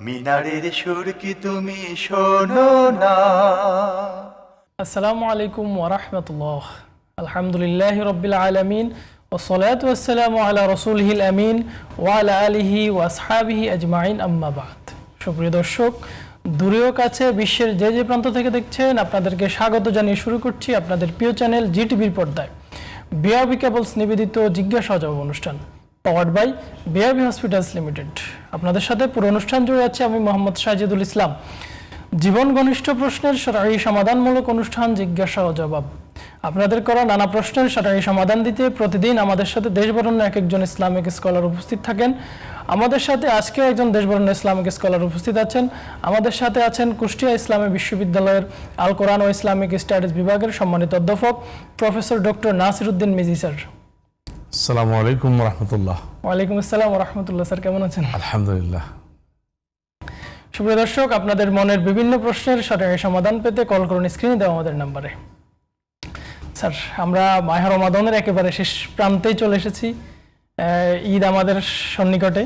মিনারের সুর কি তুমি শোনো না? আসসালামু আলাইকুম ওয়া রাহমাতুল্লাহ। আলহামদুলিল্লাহি রাব্বিল আলামিন ওয়াসসালাতু ওয়াসসালামু আলা রাসূলিহিল আমিন ওয়া আলা আলিহি ওয়া আসহাবিহি আজমাইন, আম্মা বাদ। সুপ্রিয় দর্শক, দূরেও কাছে বিশ্বের যে যে প্রান্ত থেকে দেখছেন, আপনাদেরকে স্বাগত জানিয়ে শুরু করছি আপনাদের প্রিয় চ্যানেল জিটিভির পর্দায় বিআরবি কেবলস নিবেদিত জিজ্ঞাসা ও জবাব অনুষ্ঠান, powered by BRB hospitals limited. আপনাদের সাথে পুরো অনুষ্ঠান জুড়ে আছে আমি মোহাম্মদ সাজিদুল ইসলাম। জীবন ঘনিষ্ঠ প্রশ্নের সরাসরি সমাধানমূলক অনুষ্ঠান জিজ্ঞাসা ও জবাব। আপনাদের করা নানা প্রশ্নের সরাসরি সমাধান দিতে প্রতিদিন আমাদের সাথে দেশবরেণ্য এক একজন ইসলামিক স্কলার উপস্থিত থাকেন। আমাদের সাথে আজকেও একজন দেশবরেণ্য ইসলামিক স্কলার উপস্থিত আছেন। আমাদের সাথে আছেন কুষ্টিয়া ইসলামী বিশ্ববিদ্যালয়ের আল কোরআন ও ইসলামিক স্টাডিজ বিভাগের সম্মানিত অধ্যাপক professor doctor Nasir Uddin Miji sir. আসসালামু আলাইকুম রহমতুল্লাহ। ওয়ালাইকুম আসসালাম রহমতুল্লাহ। স্যার কেমন আছেন? আলহামদুলিল্লাহ। সুপ্রিয় দর্শক, আপনাদের মনের বিভিন্ন প্রশ্নের সঠিক সমাধান পেতে কল করুন স্ক্রিনে দেওয়া আমাদের নাম্বারে। স্যার, আমরা মাহে রমাদানের একেবারে শেষ প্রান্তেই চলে এসেছি। ঈদ আমাদের সন্নিকটে।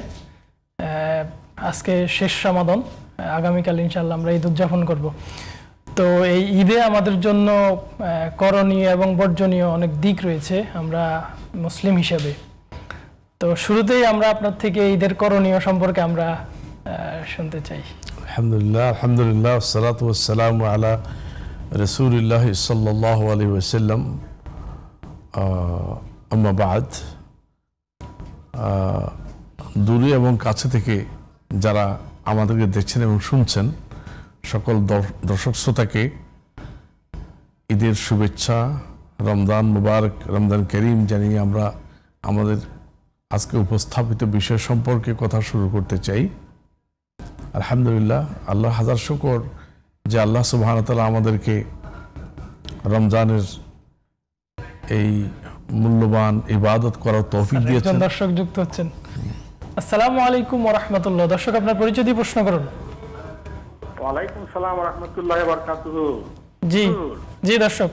আজকে শেষ রমাদান, আগামীকাল ইনশাল্লাহ আমরা ঈদ উদযাপন করব। তো এই ঈদে আমাদের জন্য করণীয় এবং বর্জনীয় অনেক দিক রয়েছে আমরা মুসলিম হিসেবে। তো শুরুতেই আমরা আপনার থেকে ঈদের করণীয় সম্পর্কে আমরা শুনতে চাই। আলহামদুলিল্লাহ, আলহামদুলিল্লাহ, আসসালাতু ওয়াসসালামু আলা রাসূলিল্লাহ সাল্লাল্লাহু আলাইহি ওয়াসাল্লাম, আম্মা বাদ। দূরে এবং কাছে থেকে যারা আমাদেরকে দেখছেন এবং শুনছেন, সকল দর্শক শ্রোতাকে ঈদের শুভেচ্ছা, রমজান মুবারক, রমজান করিম জানিয়ে আমরা আমাদের আজকে উপস্থাপিত বিষয় সম্পর্কে কথা শুরু করতে চাই। আলহামদুলিল্লাহ, আল্লাহ হাজার শুকর যে আল্লাহ সুবহানাহু ওয়া তাআলা আমাদেরকে রমজানের এই মূল্যবান ইবাদত করার তৌফিক দিয়েছেন। দর্শক যুক্ত হচ্ছেন। আসসালামু আলাইকুম ওয়া রাহমাতুল্লাহ। দর্শক, আপনার পরিচয় দিয়ে প্রশ্ন করুন। ওয়ালাইকুম সালাম ওয়া রাহমাতুল্লাহি ওয়া বারাকাতুহু। জি জি দর্শক,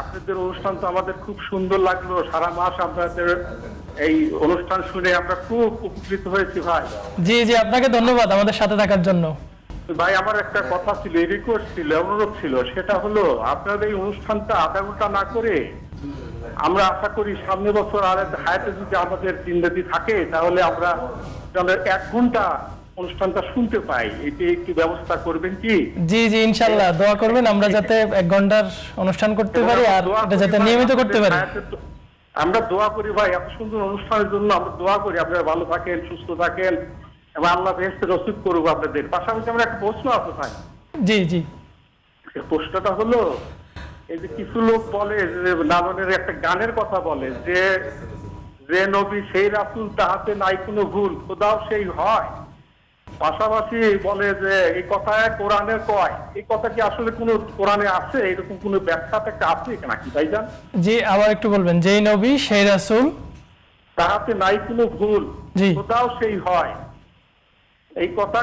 আপনাদের অনুষ্ঠান তো আমাদের খুব সুন্দর লাগলো। সারা মাস আপনাদের এই অনুষ্ঠান শুনে আমরা খুব উপকৃত হয়েছি ভাই। জি জি, আপনাকে ধন্যবাদ আমাদের সাথে থাকার জন্য। ভাই, আমার একটা কথা ছিল, রিকোয়েস্ট ছিল, অনুরোধ ছিল। সেটা হলো, আপনাদের এই অনুষ্ঠানটা আধা ঘন্টা না করে আমরা আশা করি সামনের বছর আর হায়াতে যদি আমাদের জিন্দেগি থাকে, তাহলে আমরা 1 ঘন্টা অনুষ্ঠানটা শুনতে পাই। এটি একটু ব্যবস্থা করবেন কি? জি জি, ইনশাআল্লাহ দোয়া করবেন আমরা যাতে 1 ঘন্টার অনুষ্ঠান করতে পারি আর এটা যাতে নিয়মিত করতে পারি। আমরা দোয়া করি ভাই, এত সুন্দর অনুষ্ঠানের জন্য আমরা দোয়া করি আপনারা ভালো থাকেন, সুস্থ থাকেন এবং আল্লাহ বেহেশতে নসিব করুক আপনাদের। পাশাপাশি আমার একটা প্রশ্ন আছে ভাই। জি জি, প্রশ্নটা হলো, এই যে কিছু লোক বলে যে লালনের একটা গানের কথা বলে যে নবী সেই রাসূল তাহাতে নাই কোনো ভুল, খোদাও সেই হয়। পাশাপাশি বলে যে এই কথা কোরআনে কয়। এই কথা কি আসলে কোনো কোরআনে আছে? এরকম কোনো ব্যাখ্যাটা আছে নাকি ভাইজান? জি, আবার একটু বলবেন। যেই নবী সেই রাসূল তাহাতে নাই কোনো ভুল, জি, খোদাও সেই হয়। এই কথা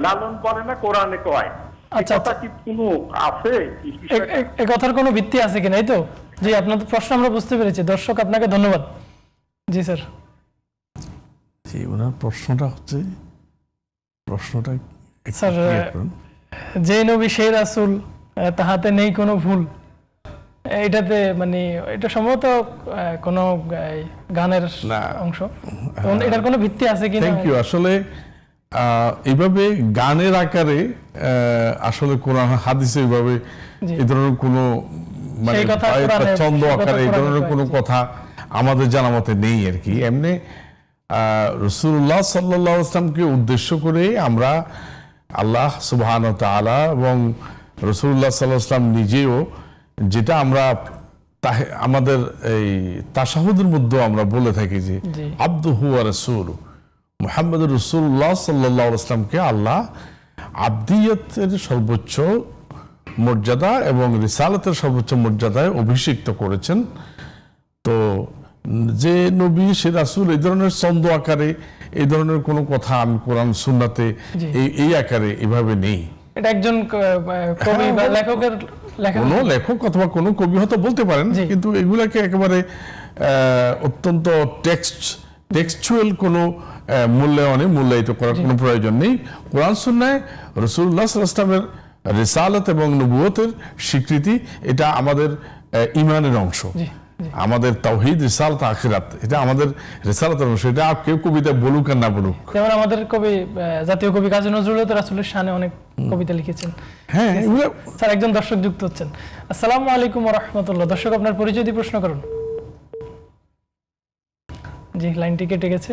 লালন বলে না, কোরআনে কয়। আচ্ছা, কথা কি কোনো আছে? এই কথার কোনো ভিত্তি আছে কিনা, এই তো? জি, আপনার প্রশ্ন আমরা বুঝতে পেরেছি। দর্শক, আপনাকে ধন্যবাদ। জি স্যার। জি, ওনার প্রশ্নটা হচ্ছে, স্যার, যে নবী সেই রাসূল তাহাতে নেই কোনো ভুল, এটাতে মানে এটা সম্ভবত কোনো গানের অংশ। এটার কোনো ভিত্তি আছে কিনা? Thank you. আসলে এইভাবে গানের আকারে আসলে কোরআন হাদিসে এইভাবে এই ধরনের কোনো মানে ছন্দ আকারে এই ধরনের কোনো কথা আমাদের জানা মতে নেই আর কি। এমনি রাসূলুল্লাহ সাল্লাল্লাহু আলাইহি ওয়াসাল্লামকে উদ্দেশ্য করে আমরা আল্লাহ সুবহানাহু ওয়া তাআলা এবং রাসূলুল্লাহ সাল্লাল্লাহু আলাইহি ওয়াসাল্লাম নিজেও যেটা আমরা আমাদের এই তাশাহুদের মধ্যে আমরা বলে থাকি যে আবদুহু ওয়া রাসূলুহু, মুহাম্মদুর রাসূলুল্লাহ সাল্লাল্লাহু আলাইহি ওয়াসাল্লামকে আল্লাহ আবদিয়তের সর্বোচ্চ মর্যাদা এবং রিসালাতের সর্বোচ্চ মর্যাদায় অভিষিক্ত করেছেন। তো যে নবী সে রাসূল এই ধরনের ছন্দ আকারে এই ধরনের কোনো কথা আমি কোরআন সুন্নাতে এই আকারে এভাবে নেই। এটা একজন কবি বা লেখকের কোনো লেখক অথবা কোনো কবি হয়তো বলতে পারেন, কিন্তু এগুলাকে একেবারে অত্যন্ত টেক্সচুয়াল কোনো মূল্যায়নে মূল্যায়িত করার কোনো প্রয়োজন নেই। কোরআন সুন্নাহ রাসূলুল্লাহ সাল্লাল্লাহু আলাইহি ওয়াসাল্লামের রিসালাত এবং নবুয়তের স্বীকৃতি, এটা আমাদের ঈমানের অংশ। আমাদের তাওহীদ, রিসালাত, আখিরাত, এটা আমাদের রিসালাতের অংশ। এটা কেউ কবিতা বলুক আর না বলুক। যেমন আমাদের কবি, জাতীয় কবি কাজী নজরুল তো রাসূলের শানে অনেক কবিতা লিখেছেন। হ্যাঁ, স্যার একজন দর্শক যুক্ত হচ্ছেন। আসসালামু আলাইকুম ওয়া রাহমাতুল্লাহ। দর্শক আপনার পরিচয় দিয়ে প্রশ্ন করুন। জি, লাইনটি কেটে গেছে।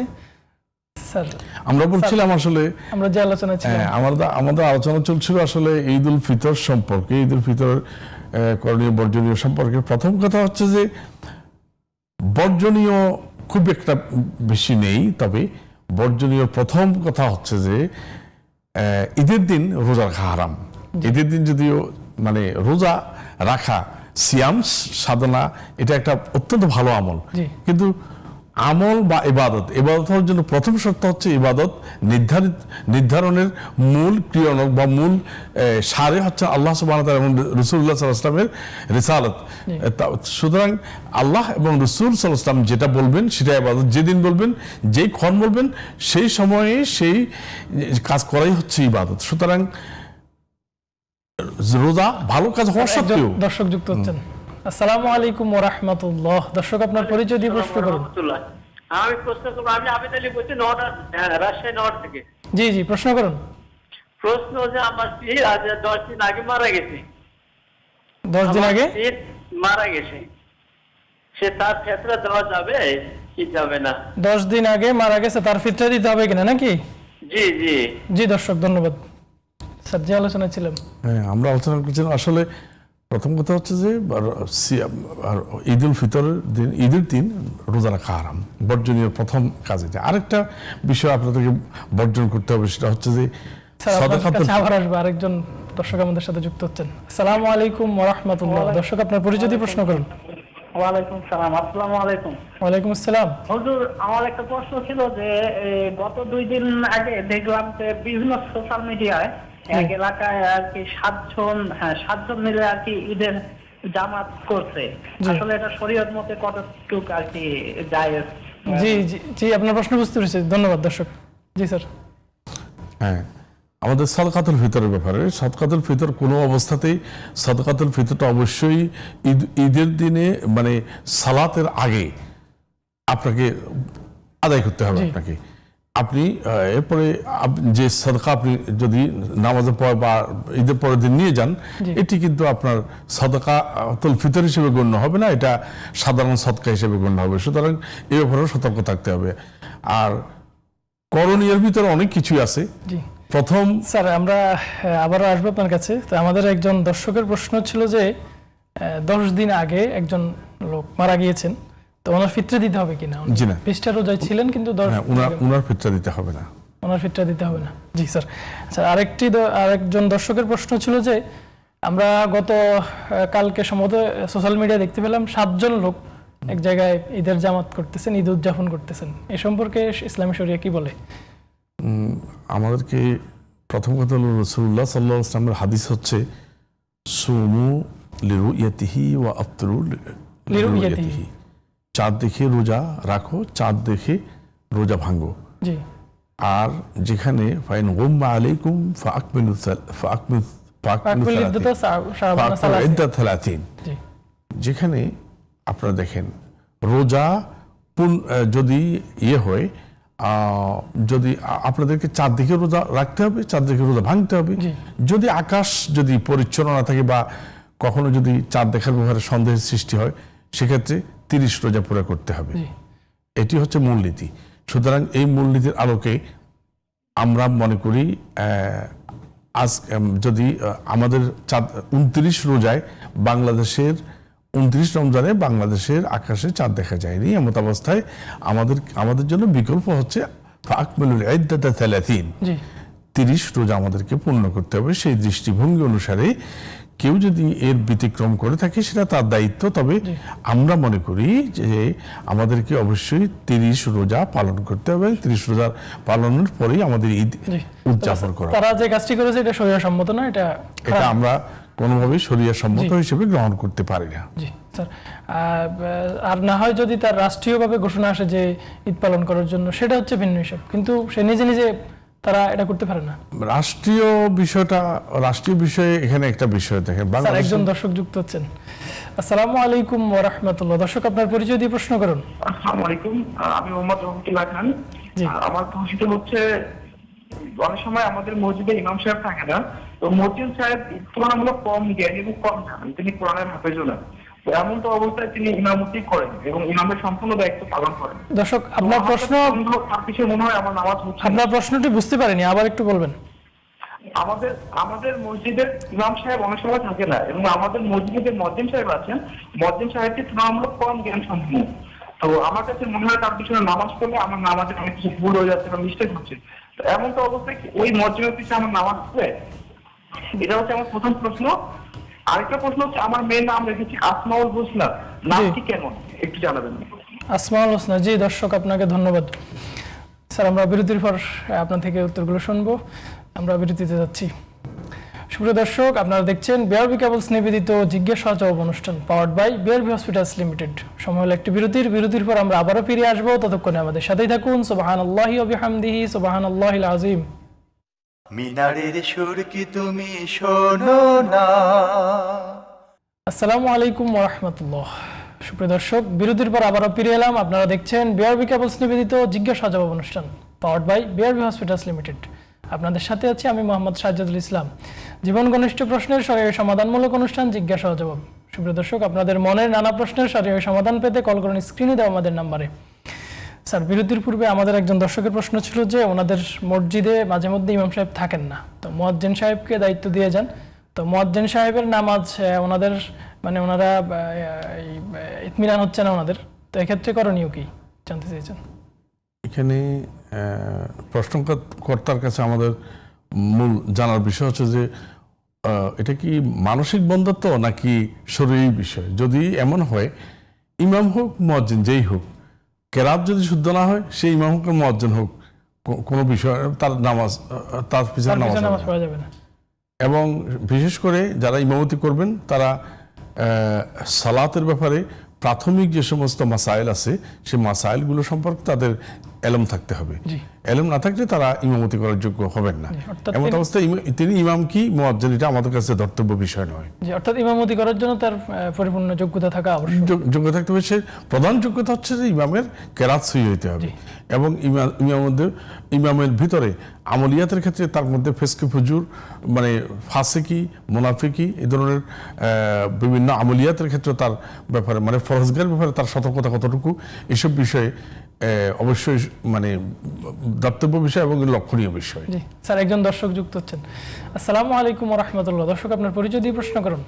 স্যার আমরা বলছিলাম আসলে আমরা যে আলোচনা ছিল, আমাদের আলোচনা চলছিল আসলে ঈদ উল ফিতর সম্পর্কে, ঈদ উল ফিতর করণীয় বর্জনীয় সম্পর্কে। প্রথম কথা হচ্ছে যে বর্জনীয় খুব একটা বেশি নেই, তবে বর্জনীয় প্রথম কথা হচ্ছে যে ঈদের দিন রোজা রাখা হারাম। ঈদের দিন যদিও মানে রোজা রাখা, সিয়াম সাধনা, এটা একটা অত্যন্ত ভালো আমল, কিন্তু আমল বা ইবাদত হওয়ার জন্য প্রথম শর্ত হচ্ছে ইবাদত নির্ধারণের মূল ক্রিয়ানক বা মূল সারে হচ্ছে আল্লাহ সুবহানাহু ওয়া তাআলা এবং রাসূলুল্লাহ সাল্লাল্লাহু আলাইহি ওয়াসাল্লামের রিসালাত। সুতরাং আল্লাহ এবং রাসূল সাল্লাল্লাহু আলাইহি ওয়াসাল্লাম যেটা বলবেন সেটা ইবাদত। যেদিন বলবেন, যেই ক্ষণ বলবেন, সেই সময়ে সেই কাজ করাই হচ্ছে ইবাদত। সুতরাং রোজা ভালো কাজ হওয়া সত্ত্বেও। দর্শক যুক্ত হচ্ছেন। আসসালামু আলাইকুম ওয়া রাহমাতুল্লাহ। দর্শক আপনার পরিচয় দিয়ে প্রশ্ন করুন। আমি প্রশ্ন করব, আমি আবেদ আলী বলছি রাজশাহী নগর থেকে। জি জি, প্রশ্ন করুন। প্রশ্ন যে আমার স্ত্রী আজ 10 দিন আগে মারা গেছে। 10 দিন আগে মারা গেছে, সে তার ফিতরা দেওয়া যাবে কি যাবে না? 10 দিন আগে মারা গেছে, তার ফিতরা দিতে হবে কিনা নাকি? জি জি জি, দর্শক ধন্যবাদ। স্যার যে আলোচনা ছিলাম, হ্যাঁ, আমরা আলোচনা করছিলাম আসলে প্রথম কথা হচ্ছে যে ঈদ উল ফিতরের দিন, ঈদের দিন রোজা রাখা হারাম, বর্জনীয় প্রথম কাজ এটা। আরেকটা বিষয় আপনাদেরকে বর্জন করতে হবে, সেটা হচ্ছে যে আবার আসবে আরেকজন দর্শক আমাদের সাথে যুক্ত হচ্ছেন। আসসালামু আলাইকুম ওয়া রাহমাতুল্লাহ। দর্শক আপনার পরিচয় দিয়ে প্রশ্ন করুন। ওয়ালাইকুম সালাম। আসসালামু আলাইকুম। ওয়ালাইকুম আসসালাম। হুজুর, আমার একটা প্রশ্ন ছিল যে গত 2 দিন আগে দেখলাম যে বিভিন্ন সোশ্যাল মিডিয়ায় এক এলাকায় আর কি 7 জন মিলে আর কি ঈদের জামাত করছে। আসলে এটা শরীয়ত মতে কতটুকু আর কি জায়েজ? জি জি জি, আপনার প্রশ্ন বুঝতে পেরেছি, ধন্যবাদ দর্শক। জি স্যার। হ্যাঁ, আমাদের সাদকাতুল ফিতরের ব্যাপারে, সাদকাতুল ফিতর কোনো অবস্থাতেই, সাদকাতুল ফিতরটা অবশ্যই ঈদের দিনে মানে সালাতের আগে আপনাকে আদায় করতে হবে। আপনি এরপরে যে সাদকা আপনি যদি নামাজের পর বা ঈদের পরের দিন নিয়ে যান, এটি কিন্তু আপনার সাদকাতুল ফিতর হিসেবে গণ্য হবে না, এটা সাধারণ সদকা হিসেবে গণ্য হবে। সুতরাং এই ব্যাপারেও সতর্ক থাকতে হবে। আর করণীয়ের ভিতরে অনেক কিছুই আছে। প্রথম স্যার, আমরা আবারও আসবো আপনার কাছে। তো আমাদের একজন দর্শকের প্রশ্ন ছিল যে 10 দিন আগে একজন লোক মারা গিয়েছেন, তো ওনার ফিতরা দিতে হবে কিনা? জি না, 20টা রোজায় ছিলেন, কিন্তু ওনার ফিতরা দিতে হবে না। ওনার ফিতরা দিতে হবে না। জি স্যার। আচ্ছা, আরেকজন দর্শকের প্রশ্ন ছিল যে আমরা গত কালকে সম্ভবত সোশ্যাল মিডিয়া দেখতে পেলাম 7 জন লোক এক জায়গায় ঈদের জামাত করতেছেন, ঈদ উদযাপন করতেছেন। এ সম্পর্কে ইসলামী শরিয়া কি বলে? আমাদেরকে প্রথম কথা হলো রাসূলুল্লাহ সাল্লাল্লাহু আলাইহি ওয়াসাল্লামের হাদিস হচ্ছে সুমু লিরুয়াতিহি ওয়া আফতরু লিরুয়াতিহি। চাঁদ দেখে রোজা রাখো, চাঁদ দেখে রোজা ভাঙো। জি। আর যেখানে ফাইন গুম্মা আলাইকুম ফাআকমিলু ইদ্দাত 30, যেখানে আপনারা দেখেন রোজা যদি হয়, যদি আপনাদেরকে চাঁদ দেখে রোজা রাখতে হবে, চাঁদ দেখে রোজা ভাঙতে হবে। যদি আকাশ যদি পরিচ্ছন্ন না থাকে বা কখনো যদি চাঁদ দেখার ব্যাপারে সন্দেহের সৃষ্টি হয়, সেক্ষেত্রে 30 রোজা পুরা করতে হবে। এটি হচ্ছে মূলনীতি। সুতরাং এই মূলনীতির আলোকে আমরা মনে করি আজ যদি আমাদের 29 রোজায় বাংলাদেশের 29 রমজানে বাংলাদেশের আকাশে চাঁদ দেখা যায়নি, এমত অবস্থায় আমাদের জন্য বিকল্প হচ্ছে ফাকমিলুল ইদ্দাতা 30 রোজা আমাদেরকে পূর্ণ করতে হবে। সেই দৃষ্টিভঙ্গি অনুসারে কেউ যদি এর ব্যতিক্রম করে থাকে সেটা তার দায়িত্ব। তবে আমরা মনে করি যে আমাদেরকে অবশ্যই 30 রোজা পালন করতে হবে। 30 রোজা পালনের পরেই আমাদের ঈদ উদযাপন করা। তারা যে কাজটি করেছে এটা শরীয়ত সম্মত না, এটা আমরা কোনোভাবেই শরীয়ত সম্মত হিসেবে গ্রহণ করতে পারি না। জি স্যার আর না হয় যদি তার রাষ্ট্রীয়ভাবে ঘোষণা আসে যে ঈদ পালন করার জন্য, সেটা হচ্ছে ভিন্ন হিসাব, কিন্তু সে নিজে নিজে তারা এটা করতে পারে না। রাষ্ট্রীয় বিষয়ে এখানে একটা বিষয় দেখেন, স্যার একজন দর্শক যুক্ত হচ্ছেন। আসসালামু আলাইকুম ওয়া রাহমাতুল্লাহ। দর্শক আপনার পরিচয় দিয়ে প্রশ্ন করুন। আসসালামু আলাইকুম, আমি মোহাম্মদ রহমতুল্লাহ খান। আমার প্রশ্ন হচ্ছে, অনেক সময় আমাদের মসজিদে ইমাম সাহেব থাকে না, তো মসজিদ সাহেব তুলনামূলক কম জ্ঞানী এবং কম জানেন, তিনি কোরআনের হাফেজও না, তো এমন তো অবস্থায় তিনি ইমামতি করেন এবং ইমামের সম্পূর্ণ দায়িত্ব পালন করেন। দর্শক আপনার প্রশ্ন, তার পিছনে মনে হয় আমার নামাজ হচ্ছে না। আপনার প্রশ্নটি বুঝতে পারিনি, আবার একটু বলবেন। আমাদের মসজিদের ইমাম সাহেব অনেক সময় থাকে না এবং আমাদের মসজিদে যে মুয়াজ্জিন সাহেব আছেন, মুয়াজ্জিন সাহেবটি তুলনামূলক কম জ্ঞান সম্পন্ন। তো আমার কাছে মনে হয় তার পিছনে নামাজ পড়লে আমার নামাজে অনেক কিছু ভুল হয়ে যাচ্ছে বা মিস্টেক হচ্ছে। তো এমন তো অবস্থায় কি ওই মুয়াজ্জিনের পিছনে আমার নামাজ পড়ে? এটা হচ্ছে আমার প্রথম প্রশ্ন। আরেকটা প্রশ্ন হচ্ছে, আমার মেয়ের নাম রেখেছি আসমাউল হোসনা, নামটি কেমন একটু জানাবেন? আসমাউল হোসনা, জি দর্শক আপনাকে ধন্যবাদ। স্যার আমরা বিরতির পর আপনার থেকে উত্তরগুলো শুনবো, আমরা বিরতিতে যাচ্ছি। সুপ্রিয় দর্শক, আপনারা দেখছেন বিআরবি কেবলস নিবেদিত জিজ্ঞাসা জবাব অনুষ্ঠান, powered by BRB hospitals limited. সময় হলো একটি বিরতির পর আমরা আবারও ফিরে আসবো, ততক্ষণে আমাদের সাথেই থাকুন। সুবহানাল্লাহি ওয়া বিহামদিহি, সুবহানাল্লাহিল আযীম। মিনারের সুর কি তুমি শোনো না? আসসালামু আলাইকুম ওয়া রাহমাতুল্লাহ। সুপ্রিয় দর্শক, বিরতির পর আবারও ফিরে এলাম। আপনারা দেখছেন বিআরবি কেবলস নিবেদিত জিজ্ঞাসা জবাব অনুষ্ঠান, powered by BRB hospitals limited. আপনাদের সাথে আছি আমি মোহাম্মদ সাজ্জাদুল ইসলাম। জীবন ঘনিষ্ঠ প্রশ্নের সরাসরি সমাধানমূলক অনুষ্ঠান জিজ্ঞাসা জবাব। সুপ্রিয় দর্শক, আপনাদের মনের নানা প্রশ্নের সরাসরি সমাধান পেতে কল করুন স্ক্রিনে দেওয়া আমাদের নাম্বারে। স্যার বিরতির পূর্বে আমাদের একজন দর্শকের প্রশ্ন ছিল যে ওনাদের মসজিদে মাঝে মধ্যে ইমাম সাহেব থাকেন না, তো মুয়াজ্জিন সাহেবকে দায়িত্ব দিয়ে যান, তো মুয়াজ্জিন সাহেবের নামাজ ওনাদের মানে ওনারা ইতমিনান হচ্ছে না ওনাদের, তো এক্ষেত্রে করণীয় কি জানতে চেয়েছেন? এখানে প্রশ্নকর্তার কাছে আমাদের মূল জানার বিষয় হচ্ছে যে এটা কি মানসিক বন্ধত্ব নাকি শরীরী বিষয়। যদি এমন হয়, ইমাম হোক মুয়াজ্জিন যেই হোক, কেরাত যদি শুদ্ধ না হয়, সেই ইমাম হোক মুয়াজ্জিন হোক, কোনো বিষয় তার নামাজ, তার পিছনে নামাজ পড়া যাবে না। এবং বিশেষ করে যারা ইমামতি করবেন তারা সালাতের ব্যাপারে প্রাথমিক যে সমস্ত মাসাইল আছে, সেই মাসাইলগুলো সম্পর্কে তাদের এলম থাকতে হবে। এলম না থাকলে তারা ইমামতি করার যোগ্য হবেন না। এমন অবস্থায় তিনি ইমাম কি মুয়াজ্জিন, এটা আমাদের কাছে ধর্তব্য বিষয় নয়। অর্থাৎ ইমামতি করার জন্য তার পরিপূর্ণ যোগ্যতা থাকা আবশ্যক। যোগ্যতা থাকতে হবে। সে প্রধান যোগ্যতা হচ্ছে যে ইমামের কেরাত সহি হইতে হবে এবং ইমামের ভিতরে আমলিয়াতের ক্ষেত্রে তার মধ্যে ফেসকে ফুজুর মানে ফাসিকি, মুনাফিকি এই ধরনের বিভিন্ন আমলিয়াতের ক্ষেত্রে তার ব্যাপারে মানে ফরজগার ব্যাপারে তার সতর্কতা কতটুকু, এসব বিষয়ে অবশ্যই মানে দাতব্য বিষয় এবং লক্ষণীয় বিষয়। জি স্যার, একজন দর্শক যুক্ত হচ্ছেন। আসসালামু আলাইকুম ওয়া রাহমাতুল্লাহ। দর্শক আপনার পরিচয় দিয়ে প্রশ্ন করুন।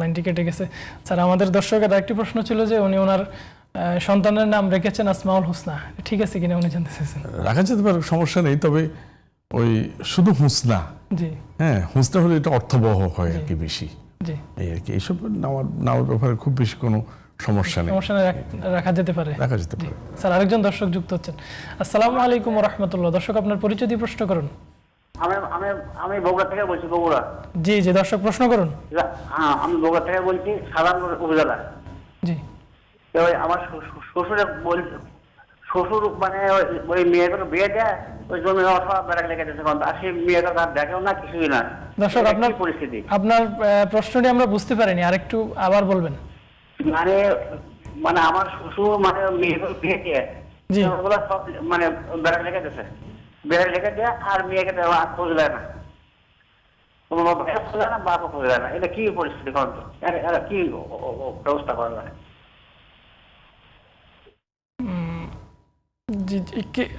লাইনটি কেটে গেছে। স্যার আমাদের দর্শকের আরেকটি প্রশ্ন ছিল যে উনি ওনার সন্তানের নাম রেখেছেন আসমাউল হোসনা, ঠিক আছে কিনা উনি জানতে চাইছেন। রাখা যেতে পারে, সমস্যা নেই, তবে ওই শুধু হোসনা, জি হ্যাঁ হোসনা হলে এটা অর্থবহ হয় আর কি বেশি, জি এই আর কি। এইসব নামের ব্যাপারে খুব বেশি কোনো সমস্যা নেই, রাখা যেতে পারে। স্যার আরেকজন দর্শক যুক্ত হচ্ছেন। আসসালামু আলাইকুম ওয়া রাহমাতুল্লাহ। দর্শক আপনার পরিচয় দিয়ে প্রশ্ন করুন। আমি বগুড়া থেকে বলছি। বগুড়া, জি জি দর্শক প্রশ্ন করুন। হ্যাঁ আমি বগুড়া থেকে বলছি, সাধারণ উপজেলা। জি আমার শ্বশুরে বলছে, শ্বশুর মানে ওই মেয়েদের বিয়ে দেয়, ওই জমি সব বেড়া লেগে যাচ্ছে, আর সেই মেয়েটা তার দেখেও না, কিছুই না। দর্শক আপনার পরিস্থিতি, আপনার প্রশ্নটি আমরা বুঝতে পারিনি, আরেকটু আবার বলবেন। মানে আমার শ্বশুর মানে মেয়েদের বিয়ে দিয়ে ওগুলো সব মানে বেড়া লেগে যাচ্ছে, বেড়া লেগে দেয়, আর মেয়েকে খোঁজ দেয় না, খোঁজ দেয় না, বাপও খোঁজ দেয় না। এটা কি পরিস্থিতি, কি ব্যবস্থা করা যায়?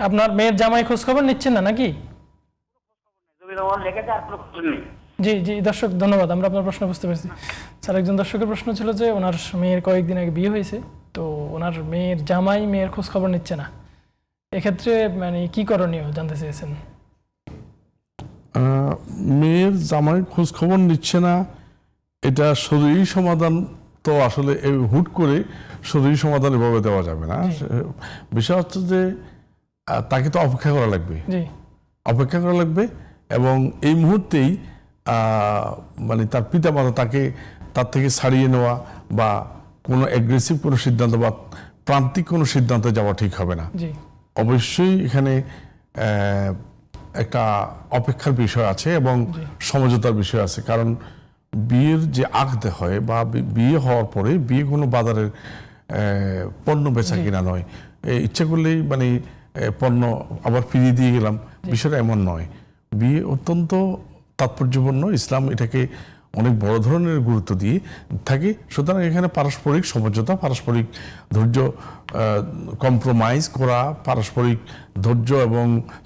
আপনার মেয়ের জামাই খোঁজ খবর নিচ্ছেন না নাকি? জি জি দর্শক ধন্যবাদ, আমরা আপনার প্রশ্ন বুঝতে পারছি। স্যার একজন দর্শকের প্রশ্ন ছিল যে ওনার মেয়ের কয়েকদিন আগে বিয়ে হয়েছে, তো ওনার মেয়ের জামাই মেয়ের খোঁজ খবর নিচ্ছে না, এক্ষেত্রে মানে কি করণীয় জানতে চেয়েছেন। মেয়ের জামাই খোঁজ খবর নিচ্ছে না, এটা শরীরী সমাধান তো আসলে হুট করে শরীরী সমাধান এভাবে দেওয়া যাবে না। বিষয় হচ্ছে যে তাকে তো অপেক্ষা করা লাগবে এবং এই মুহূর্তেই মানে তার পিতামাতা তাকে তার থেকে ছাড়িয়ে নেওয়া বা কোনো অ্যাগ্রেসিভ কোনো সিদ্ধান্ত বা প্রান্তিক কোনো সিদ্ধান্তে যাওয়া ঠিক হবে না। জি অবশ্যই এখানে একটা অপেক্ষার বিষয় আছে এবং সমঝোতার বিষয় আছে, কারণ বিয়ের যে আকদে হয় বা বিয়ে হওয়ার পরে বিয়ে কোনো বাজারের পণ্য বেচা কিনা নয়, ইচ্ছা করলেই মানে পণ্য আবার ফিরিয়ে দিয়ে গেলাম, বিষয়টা এমন নয়। বিয়ে অত্যন্ত তাৎপর্যপূর্ণ, ইসলাম এটাকে অনেক বড় ধরনের গুরুত্ব দিয়ে থাকে। সুতরাং এখানে পারস্পরিক সমঝোতা, পারস্পরিক ধৈর্য, কম্প্রোমাইজ করা, পারস্পরিক ধৈর্য এবং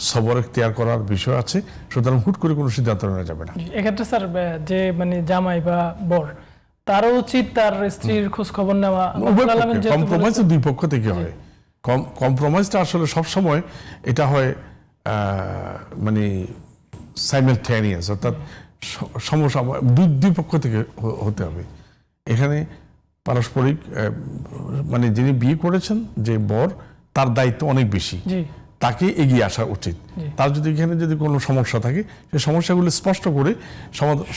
সবর এখতিয়ার করার বিষয় আছে। সুতরাং হুট করে কোনো সিদ্ধান্ত নেওয়া যাবে না। এক্ষেত্রে স্যার যে মানে জামাই বা বর তারও উচিত তার স্ত্রীর খোঁজ খবর নেওয়া। কম্প্রোমাইজ দুই পক্ষ থেকে হয়। কম্প্রোমাইজটা আসলে সবসময় এটা হয় মানে সাইমালটেনিয়াস, অর্থাৎ সমস্যা দুই পক্ষ থেকে হতে হবে। এখানে পারস্পরিক মানে যিনি বিয়ে করেছেন যে বর, তার দায়িত্ব অনেক বেশি, তাকে এগিয়ে আসা উচিত। তার যদি এখানে যদি কোনো সমস্যা থাকে সেই সমস্যাগুলো স্পষ্ট করে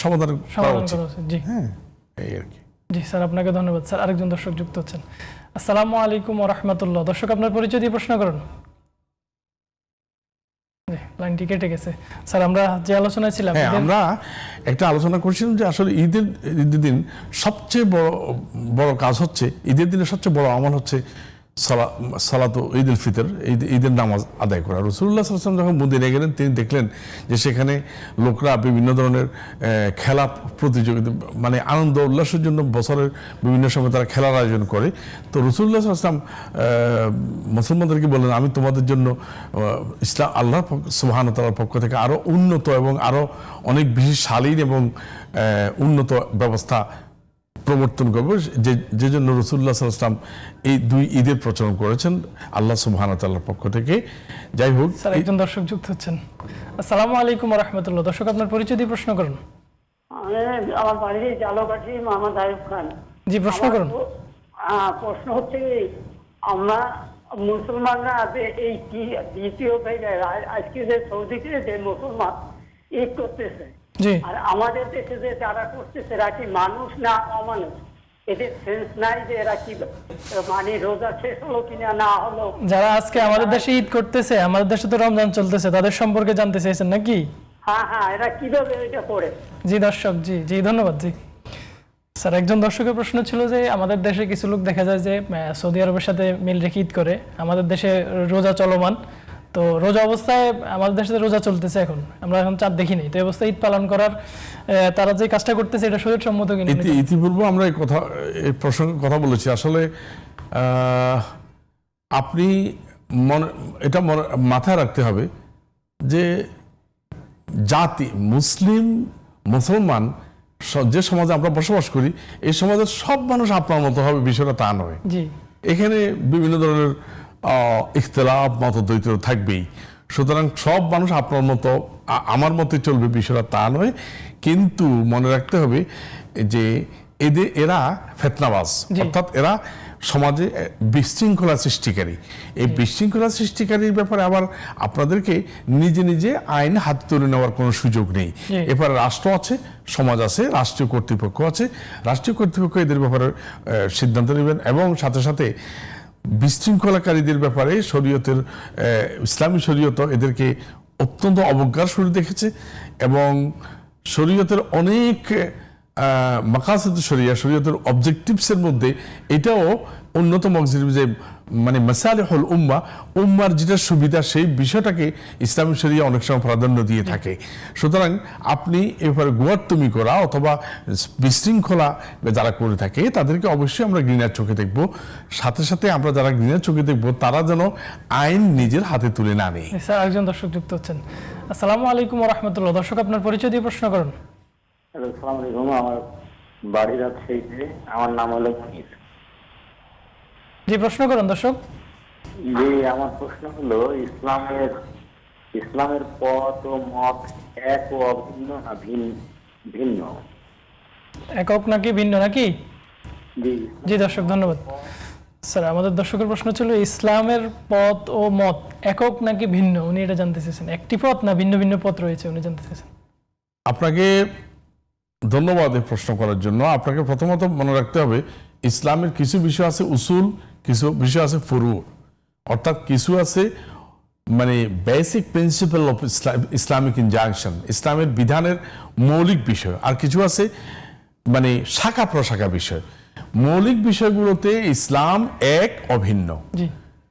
সমাধান করা উচিত। হ্যাঁ, এই আর কি। জি স্যার, আপনাকে ধন্যবাদ। স্যার আরেকজন দর্শক যুক্ত হচ্ছেন। আসসালামু আলাইকুম ওয়া রাহমাতুল্লাহ। দর্শক আপনার পরিচয় দিয়ে প্রশ্ন করুন। লাইনটি কেটে গেছে। স্যার আমরা যে আলোচনায় ছিলাম, আমরা একটা আলোচনা করছিলাম যে আসলে ঈদের দিন সবচেয়ে বড় কাজ হচ্ছে, ঈদের দিনে সবচেয়ে বড় আমল হচ্ছে সালাত ঈদ উল ফিতর, ঈদের নামাজ আদায় করা। রাসূলুল্লাহ সাল্লাল্লাহু আলাইহি ওয়াসাল্লাম যখন মদিনায় গেলেন, তিনি দেখলেন যে সেখানে লোকরা বিভিন্ন ধরনের খেলা প্রতিযোগিতা, মানে আনন্দ উল্লাসের জন্য বছরের বিভিন্ন সময় তারা খেলার আয়োজন করে। তো রাসূলুল্লাহ সাল্লাল্লাহু আলাইহি ওয়াসাল্লাম মুসলমানদেরকে বললেন, আমি তোমাদের জন্য ইসলাম আল্লাহ সুবহানাহু ওয়া তাআলার পক্ষ থেকে আরো উন্নত এবং আরো অনেক বেশি শালীন এবং উন্নত ব্যবস্থা প্রবর্তন করবো, যে জন্য রাসূলুল্লাহ সাল্লাল্লাহু আলাইহি ওয়াসাল্লাম এই দুই ঈদের প্রচলন করেছেন আল্লাহ সুবহানাহু ওয়া তাআলার পক্ষ থেকে। যাই হোক, স্যার একজন দর্শক যুক্ত হচ্ছেন। আসসালামু আলাইকুম ওয়া রাহমাতুল্লাহ। দর্শক আপনার পরিচয় দিয়ে প্রশ্ন করুন। আমার বাড়ি জালকাঠি, মোহাম্মদ আইয়ুব খান। জি, প্রশ্ন করুন। প্রশ্ন হচ্ছে আমরা মুসলমানরা এই দ্বিতীয় আজকে যে সৌদিতে যে মুসলমান ঈদ করতেছে, আর আমাদের দেশে যে যারা করতেছে এরা কি মানুষ না অমানুষ? এদের সেন্স নাই যে এরা কি মানে রোজা শেষ হলো কিনা না হলো। যারা আজকে আমাদের দেশে ঈদ করতেছে, আমাদের দেশে তো রমজান চলতেছে, তাদের সম্পর্কে জানতে চাইছেন নাকি? হ্যাঁ হ্যাঁ, এরা কিভাবে এটা করে? জি দর্শক, জি জি ধন্যবাদ। জি স্যার, একজন দর্শকের প্রশ্ন ছিল যে আমাদের দেশে কিছু লোক দেখা যায় যে সৌদি আরবের সাথে মিল রেখে ঈদ করে, আমাদের দেশে রোজা চলমান, তো রোজা অবস্থায় আমাদের দেশে রোজা চলতেছে, এখন আমরা এখন চাঁদ দেখি নাই, তো এই অবস্থায় ঈদ পালন করার তারা যে কাজটা করতেছে এটা শরীর সম্মত কিনা? ইতিপূর্বে আমরা এই প্রসঙ্গে কথা বলেছি। আসলে আপনি এটা মাথায় রাখতে হবে যে জাতি মুসলমান যে সমাজে আমরা বসবাস করি, এই সমাজের সব মানুষ আপনার মতো হবে বিষয়টা তা নয়। এখানে বিভিন্ন ধরনের ইখতিলাফ, মতদ্বৈত থাকবেই। সুতরাং সব মানুষ আপনার মতো আমার মতো চলবে বিষয়টা তা নয়। কিন্তু মনে রাখতে হবে যে এরা ফিতনাবাজ, অর্থাৎ এরা সমাজে বিশৃঙ্খলা সৃষ্টিকারী। এই বিশৃঙ্খলা সৃষ্টিকারীর ব্যাপারে আবার আপনাদেরকে নিজে নিজে আইন হাত তুলে নেওয়ার কোনো সুযোগ নেই। এবারে রাষ্ট্র আছে, সমাজ আছে, রাষ্ট্রীয় কর্তৃপক্ষ আছে। রাষ্ট্রীয় কর্তৃপক্ষ এদের ব্যাপারে সিদ্ধান্ত নেবেন এবং সাথে সাথে বিশৃঙ্খলাকারীদের ব্যাপারে শরীয়তের ইসলামী শরীয়ত এদেরকে অত্যন্ত অবজ্ঞার শুরু দেখেছে এবং শরীয়তের অনেক মাকাসিদ শরীয়তের অবজেক্টিভসের মধ্যে এটাও অন্যতম যে মানে মাসালিহুল উম্মার যেটা সুবিধা, সেই বিষয়টাকে ইসলামী শরিয়া অনেক সময় প্রাধান্য দিয়ে থাকে। সুতরাং আপনি এবার গোয়ার্তুমি করা অথবা বিশৃঙ্খলা যারা করে থাকে তাদেরকে অবশ্যই আমরা ঘৃণার চোখে দেখব। সাথে সাথে আমরা যারা ঘৃণার চোখে দেখব তারা যেন আইন নিজের হাতে তুলে না নেয়। স্যার একজন দর্শক যুক্ত হচ্ছেন। আসসালামু আলাইকুম ওয়া রাহমাতুল্লাহ। দর্শক আপনার পরিচয় দিয়ে প্রশ্ন করুন। আসসালামু আলাইকুম, আমার বাড়ি রাজশাহীতে, আমার নাম হলো মনির। জি, প্রশ্ন করুন দর্শক। জি, আমার প্রশ্ন হলো ইসলামের পথ ও মত এক ও অভিন্ন না ভিন্ন? একক নাকি ভিন্ন নাকি? জি জি দর্শক ধন্যবাদ। স্যার আমাদের দর্শকের প্রশ্ন ছিল ইসলামের পথ ও মত একক নাকি ভিন্ন, উনি এটা জানতে চেয়েছেন। একটি পথ না ভিন্ন ভিন্ন পথ রয়েছে উনি জানতে চেয়েছেন। আপনাকে ধন্যবাদ এই প্রশ্ন করার জন্য। আপনাকে প্রথমত মনে রাখতে হবে ইসলামের কিছু বিষয় আছে উসুল, কিছু বিষয় আছে ফুরু, অর্থাৎ কিছু আছে মানে basic principal of Islamic injunction, ইসলামের বিধানের মৌলিক বিষয়, আর কিছু আছে মানে শাখা প্রশাখা বিষয়। মৌলিক বিষয়গুলোতে ইসলাম এক অভিন্ন,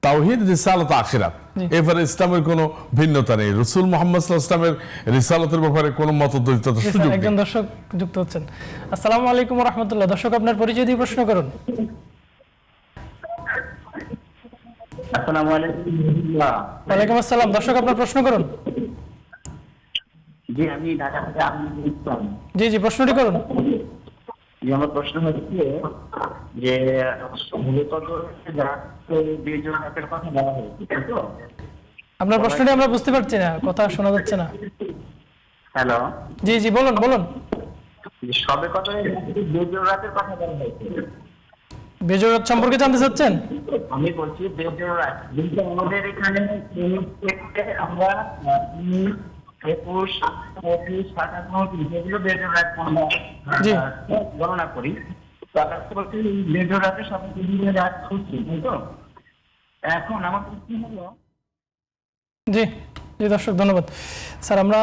তাওহীদ, রিসালাত, আখিরাত, এবারে ইসলামের কোনো ভিন্নতা নেই। রাসূল মুহাম্মদ সাল্লাল্লাহু আলাইহি ওয়াসাল্লামের রিসালাতের ব্যাপারে কোনো মতদ্বৈতার সুযোগ নেই। একজন দর্শক যুক্ত হচ্ছেন। আসসালামু আলাইকুম ওয়া রাহমাতুল্লাহ। দর্শক আপনার পরিচয় দিয়ে প্রশ্ন করুন। আসসালামু আলাইকুম। ওয়ালাইকুম আসসালাম। দর্শক আপনার প্রশ্ন করুন। জি, আমি ঢাকা থেকে ইসলাম। জি জি, প্রশ্নটি করুন। আমার প্রশ্ন হচ্ছে যে মূলত বীর্যপাতের কথা বলা হয়েছে, তাই তো? আপনার প্রশ্নটি আমরা বুঝতে পারছি না, কথা শোনা যাচ্ছে না। হ্যালো, জি জি, বলুন বলুন। সবে কথা বীর্যপাতের কথা বলা হয়েছে। বেজরাত সম্পর্কে জানতে চাচ্ছেন? আমি বলছি বীর্যপাত, কিন্তু আমাদের এখানে আমরা 21, 25, 27 যেগুলো বীর্যপাত গণনা করি, বীর্যপাতের সাথে রাত খুঁজছি, তাই তো? এখন আমার প্রশ্ন হলো। জি জি দর্শক, ধন্যবাদ স্যার। আমরা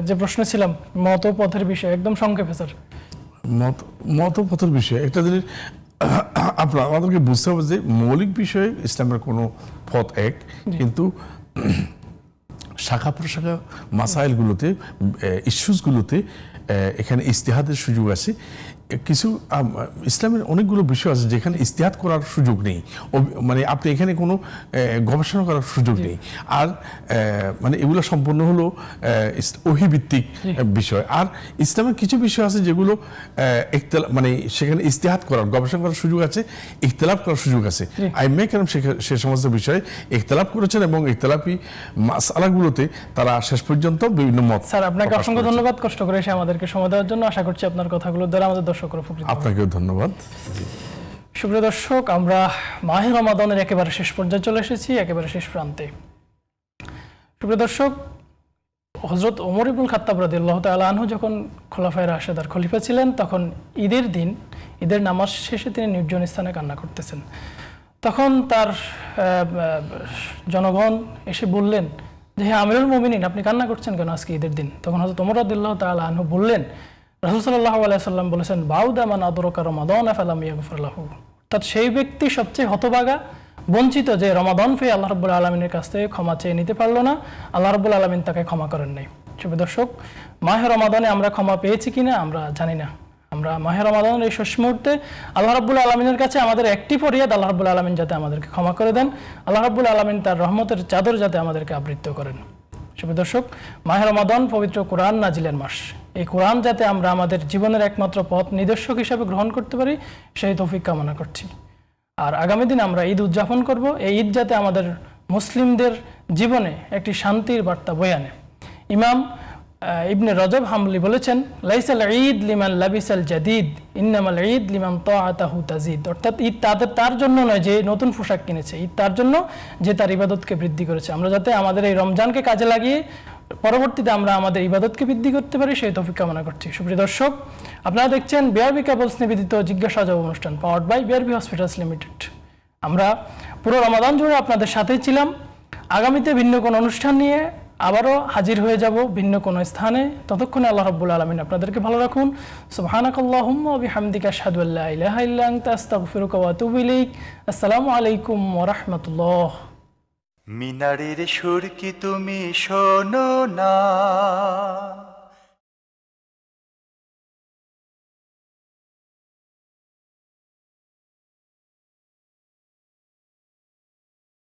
যে প্রশ্ন ছিলাম মত ও পথের বিষয়, একদম সংক্ষেপে স্যার। মত পথের বিষয় একটা জিনিস আপনার আমাদেরকে বুঝতে হবে যে মৌলিক বিষয়ে ইসলামের কোনো পথ এক, কিন্তু শাখা প্রশাখা মাসাইলগুলোতে, ইস্যুসগুলোতে এখানে ইজতিহাদের সুযোগ আছে। কিছু ইসলামের অনেকগুলো বিষয় আছে যেখানে ইজতিহাদ করার সুযোগ নেই, মানে আপনি এখানে কোনো গবেষণা করার সুযোগ নেই। আর মানে এগুলো সম্পূর্ণ হলো ওহীভিত্তিক বিষয়। আর ইসলামের কিছু বিষয় আছে যেগুলো মানে সেখানে ইজতিহাদ করার, গবেষণা করার সুযোগ আছে, ইখতিলাফ করার সুযোগ আছে। আইম্মায়ে কেরাম সে সমস্ত বিষয়ে ইখতিলাফ করেছেন এবং ইখতিলাফি মাসআলাগুলোতে তারা শেষ পর্যন্ত বিভিন্ন মত। স্যার আপনাকে অসংখ্য ধন্যবাদ কষ্ট করে এসে আমাদেরকে সময় দেওয়ার জন্য। আশা করছি আপনার কথাগুলো দ্বারা আমাদের দর্শকরা উপকৃত হবে। আপনাকেও ধন্যবাদ। সুপ্রিয় দর্শক, আমরা মাহে রমাদানের একেবারে শেষ পর্যায়ে চলে এসেছি, একেবারে শেষ প্রান্তে। সুপ্রিয় দর্শক, হযরত ওমর ইবনুল খাত্তাব রাদিয়াল্লাহু তাআলা আনহু যখন খোলাফায়ে রাশেদার খলিফা ছিলেন, তখন ঈদের দিন, ঈদের নামাজ শেষে তিনি নির্জন স্থানে কান্না করতেছেন। তখন তার জনগণ এসে বললেন যে, হে আমিরুল মুমিনিন, আপনি কান্না করছেন কেন আজকে ঈদের দিন? তখন হযরত ওমর রাদিয়াল্লাহু তাআলা আনহু বললেন, রাসূল সাল্লাল্লাহু আলাইহি ওয়াসাল্লাম বলেছেন, বাউদা মান আদরাকা রমাদান ফালাম ইয়াগফির লাহু। অর্থাৎ সেই ব্যক্তি সবচেয়ে হতভাগা, বঞ্চিত, যে রমাদান পেয়ে আল্লাহ রাব্বুল আলামিনের কাছ থেকে ক্ষমা চেয়ে নিতে পারলো না, আল্লাহ রাব্বুল আলামিন তাকে ক্ষমা করেন নাই। সুপ্রিয় দর্শক, মাহে রমাদানে আমরা ক্ষমা পেয়েছি কিনা আমরা জানি না। আমরা মাহে রমাদানের এই শেষ মুহূর্তে আল্লাহ রাব্বুল আলামিনের কাছে আমাদের একটি ফরিয়াদ, আল্লাহ রাব্বুল আলামিন যাতে আমাদেরকে ক্ষমা করে দেন, আল্লাহ রাব্বুল আলামিন তার রহমতের চাদর যাতে আমাদেরকে আবৃত করেন। সুপ্রিয় দর্শক, মাহে রমাদান পবিত্র কোরআন নাজিলের মাস। এই কোরআন যাতে আমরা আমাদের জীবনের একমাত্র পথ নিদর্শক হিসাবে গ্রহণ করতে পারি, সেই তৌফিক কামনা করছি। আর আগামী দিন আমরা ঈদ উদযাপন করব। এই ঈদ যাতে আমাদের মুসলিমদের জীবনে একটি শান্তির বার্তা বয়ে আনে। ইমাম ইবনে রজব হাম্বলি বলেছেন, লাইসাল ঈদ লিমান লাবিসাল জাদিদ ইন্নামাল ঈদ লিমান তাআতাহু তাজিদ। অর্থাৎ ঈদ তার জন্য নয় যে নতুন পোশাক কিনেছে, ঈদ তার জন্য যে তার ইবাদতকে বৃদ্ধি করেছে। আমরা যাতে আমাদের এই রমজানকে কাজে লাগিয়ে পরবর্তীতে আমরা আমাদের ইবাদতকে বৃদ্ধি করতে পারি, সেই তৌফিক কামনা করছি। সুপ্রিয় দর্শক, আপনারা দেখছেন বিআরবি কেবলস নিবেদিত জিজ্ঞাসা জবাব অনুষ্ঠান, powered by BRB hospitals limited. আমরা পুরো রমাদান জুড়ে আপনাদের সাথেই ছিলাম। আগামীতে ভিন্ন কোনো অনুষ্ঠান নিয়ে আবারও হাজির হয়ে যাব ভিন্ন কোনো স্থানে। ততক্ষণে আল্লাহ রাব্বুল আলামিন আপনাদেরকে ভালো রাখুন। সুবহানাকাল্লাহুম্মা ওয়া বিহামদিকা আশহাদু আল্লা ইলাহা ইল্লা আনতা আস্তাগফিরুকা ওয়া আতুবু ইলাইক। আসসালামু আলাইকুম ওয়া রাহমাতুল্লাহ। মিনারের সুর কি তুমি শোনো না?